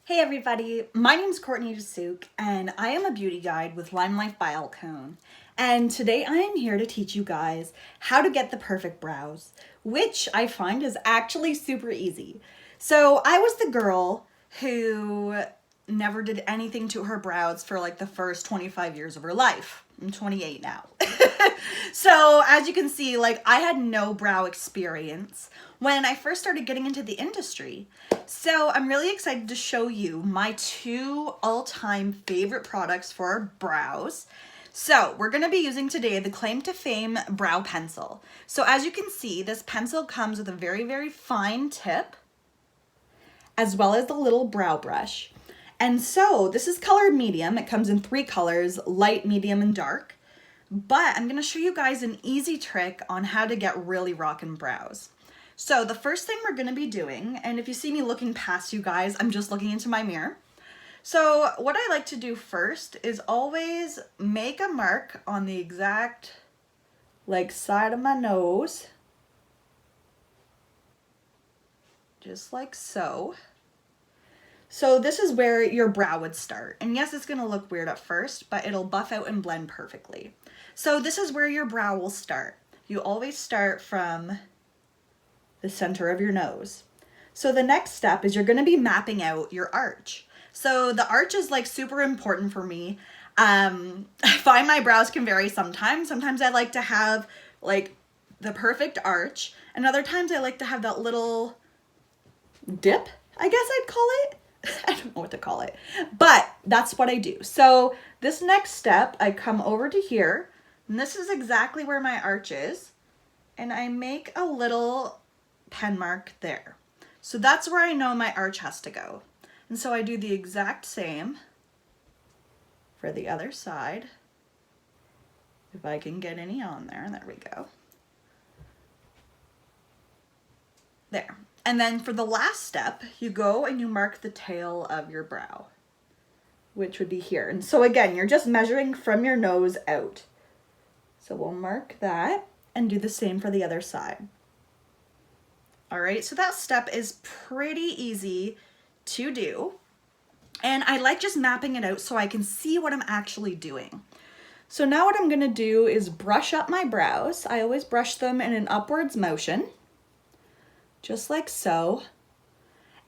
Hey everybody, my name is Courtney DeSuke and I am a beauty guide with Limelife by Alcone. And today I am here to teach you guys how to get the perfect brows, which I find is actually super easy. So I was the girl who never did anything to her brows for like the first 25 years of her life. I'm 28 now. So as you can see, like I had no brow experience when I first started getting into the industry. So I'm really excited to show you my two all-time favorite products for brows. So we're going to be using today the Claim to Fame brow pencil. So as you can see, this pencil comes with a very, very fine tip, as well as the little brow brush. And so this is colored medium. It comes in three colors, light, medium, and dark. But I'm gonna show you guys an easy trick on how to get really rockin' brows. So the first thing we're gonna be doing, and if you see me looking past you guys, I'm just looking into my mirror. So what I like to do first is always make a mark on the exact like side of my nose. Just like so. So this is where your brow would start. And yes, it's gonna look weird at first, but it'll buff out and blend perfectly. So this is where your brow will start. You always start from the center of your nose. So the next step is you're gonna be mapping out your arch. So the arch is like super important for me. I find my brows can vary sometimes. Sometimes I like to have like the perfect arch, and other times I like to have that little dip, I guess I'd call it. I don't know what to call it, but that's what I do. So this next step, I come over to here, and this is exactly where my arch is, and I make a little pen mark there. So that's where I know my arch has to go. And so I do the exact same for the other side. If I can get any on there, there we go. There. And then for the last step, you go and you mark the tail of your brow, which would be here. And so again, you're just measuring from your nose out. So we'll mark that and do the same for the other side. All right, so that step is pretty easy to do. And I like just mapping it out so I can see what I'm actually doing. So now what I'm gonna do is brush up my brows. I always brush them in an upwards motion, just like so.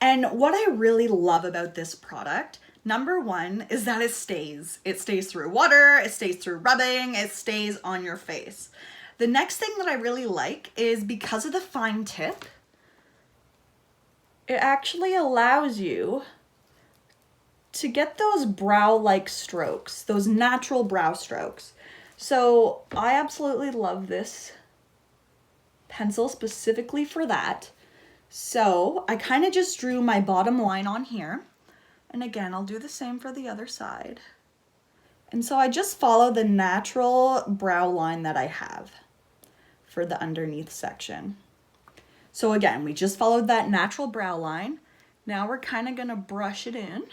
And what I really love about this product, number one, is that it stays. It stays through water, it stays through rubbing, it stays on your face. The next thing that I really like is because of the fine tip, it actually allows you to get those brow-like strokes, those natural brow strokes. So I absolutely love this pencil specifically for that. So I kind of just drew my bottom line on here. And again, I'll do the same for the other side. And so I just follow the natural brow line that I have for the underneath section. So again, we just followed that natural brow line. Now we're kind of gonna brush it in.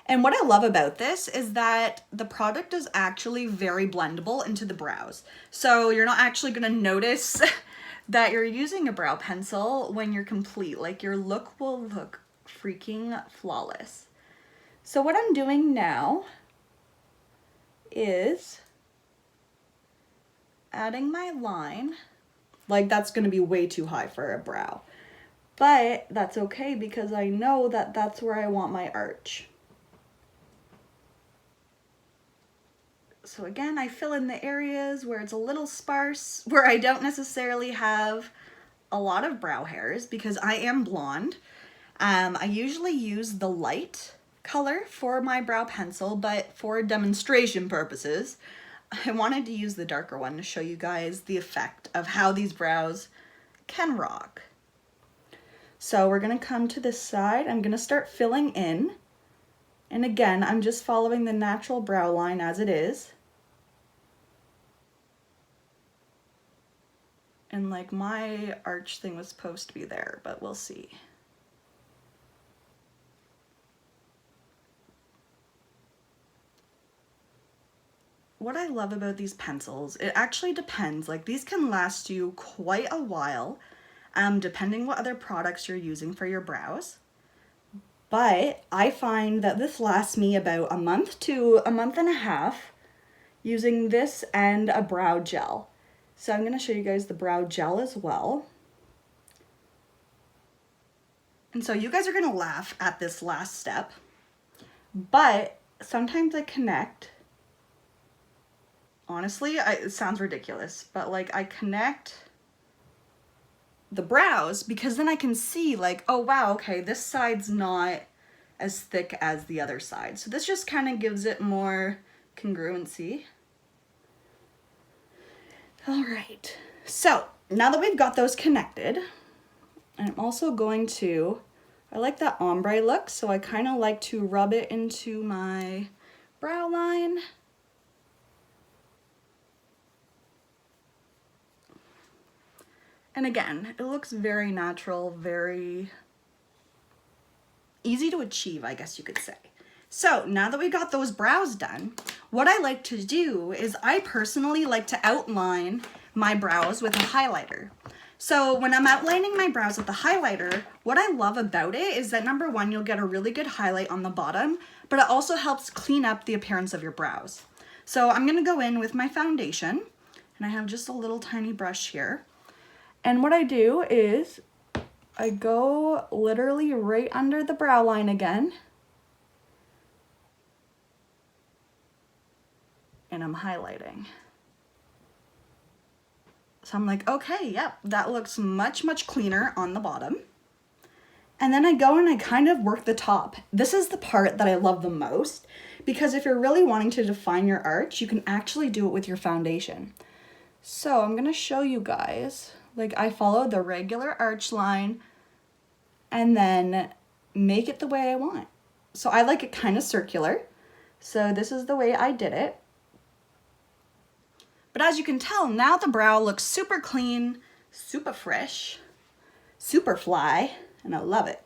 And what I love about this is that the product is actually very blendable into the brows. So you're not actually gonna notice that you're using a brow pencil when you're complete. Like your look will look freaking flawless. So what I'm doing now is adding my line. Like that's gonna be way too high for a brow, but that's okay because I know that that's where I want my arch. So again, I fill in the areas where it's a little sparse, where I don't necessarily have a lot of brow hairs because I am blonde. I usually use the light color for my brow pencil, but for demonstration purposes, I wanted to use the darker one to show you guys the effect of how these brows can rock. So we're gonna come to this side. I'm gonna start filling in. And again, I'm just following the natural brow line as it is. And like my arch thing was supposed to be there, but we'll see. What I love about these pencils, it actually depends. Like these can last you quite a while, depending what other products you're using for your brows. But I find that this lasts me about a month to a month and a half using this and a brow gel. So I'm going to show you guys the brow gel as well. And so you guys are going to laugh at this last step, but sometimes I connect. Honestly, it sounds ridiculous, but like I connect the brows because then I can see like, oh wow, okay, this side's not as thick as the other side. So this just kind of gives it more congruency. All right, so now that we've got those connected, I'm also going to, I like that ombre look, so I kind of like to rub it into my brow line. And again, it looks very natural, very easy to achieve, I guess you could say. So now that we got those brows done, what I like to do is I personally like to outline my brows with a highlighter. So when I'm outlining my brows with the highlighter, what I love about it is that number one, you'll get a really good highlight on the bottom, but it also helps clean up the appearance of your brows. So I'm gonna go in with my foundation, and I have just a little tiny brush here. And what I do is I go literally right under the brow line again, and I'm highlighting. So I'm like, okay, yep, that looks much, much cleaner on the bottom. And then I go and I kind of work the top. This is the part that I love the most, because if you're really wanting to define your arch, you can actually do it with your foundation. So I'm gonna show you guys, like I follow the regular arch line and then make it the way I want. So I like it kind of circular. So this is the way I did it. But as you can tell, now the brow looks super clean, super fresh, super fly, and I love it.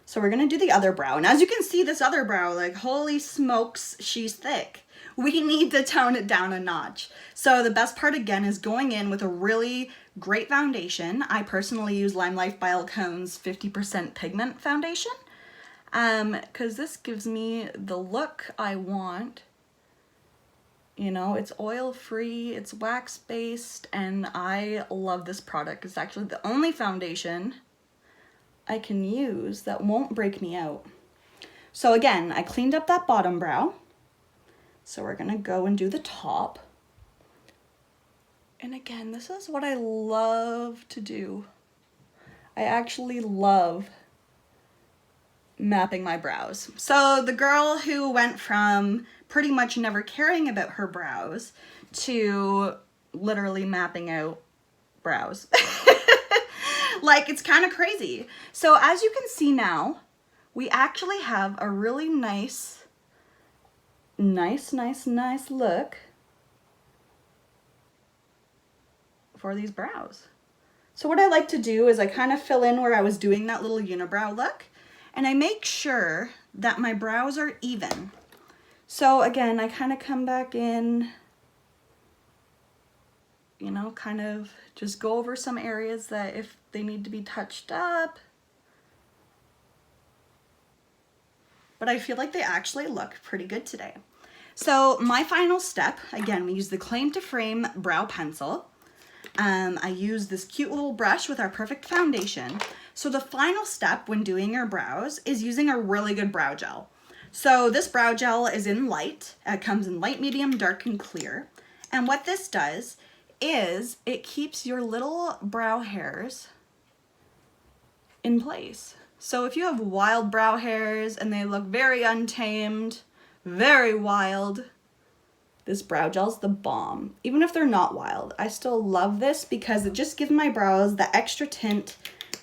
So we're gonna do the other brow. And as you can see, this other brow, like holy smokes, she's thick. We need to tone it down a notch. So the best part again is going in with a really great foundation. I personally use Limelife by Alcones 50% pigment foundation, because this gives me the look I want. You know, it's oil-free, it's wax-based, and I love this product. It's actually the only foundation I can use that won't break me out. So again, I cleaned up that bottom brow. So we're gonna go and do the top. And again, this is what I love to do. I actually love mapping my brows. So the girl who went from pretty much never caring about her brows to literally mapping out brows. Like, it's kind of crazy. So as you can see now, we actually have a really nice look for these brows. So what I like to do is I kind of fill in where I was doing that little unibrow look, and I make sure that my brows are even. So again, I kind of come back in, you know, kind of just go over some areas that if they need to be touched up. But I feel like they actually look pretty good today. So my final step, again, we use the Claim to Frame brow pencil. I use this cute little brush with our perfect foundation. So the final step when doing your brows is using a really good brow gel. So this brow gel is in light. It comes in light, medium, dark, and clear. And what this does is it keeps your little brow hairs in place. So if you have wild brow hairs and they look very untamed, very wild, this brow gel's the bomb. Even if they're not wild, I still love this because it just gives my brows the extra tint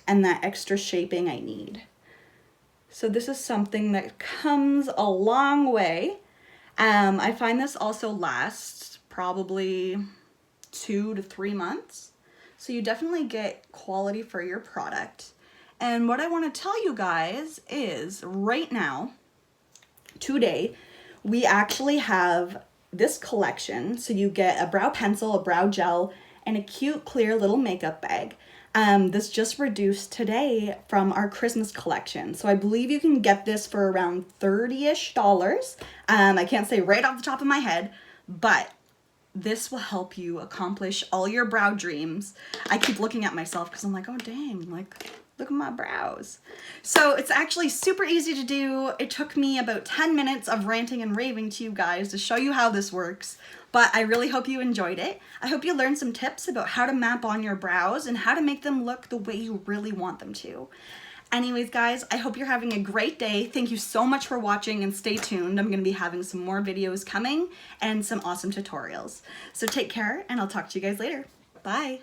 and that extra shaping I need. So this is something that comes a long way. I find this also lasts probably 2 to 3 months. So you definitely get quality for your product. And what I want to tell you guys is right now, today, we actually have this collection. So you get a brow pencil, a brow gel, and a cute clear little makeup bag. This just reduced today from our Christmas collection. So I believe you can get this for around $30-ish. I can't say right off the top of my head, but this will help you accomplish all your brow dreams. I keep looking at myself because I'm like, oh dang, like look at my brows. So it's actually super easy to do. It took me about 10 minutes of ranting and raving to you guys to show you how this works, but I really hope you enjoyed it. I hope you learned some tips about how to map on your brows and how to make them look the way you really want them to. Anyways, guys, I hope you're having a great day. Thank you so much for watching and stay tuned. I'm going to be having some more videos coming and some awesome tutorials. So take care and I'll talk to you guys later. Bye.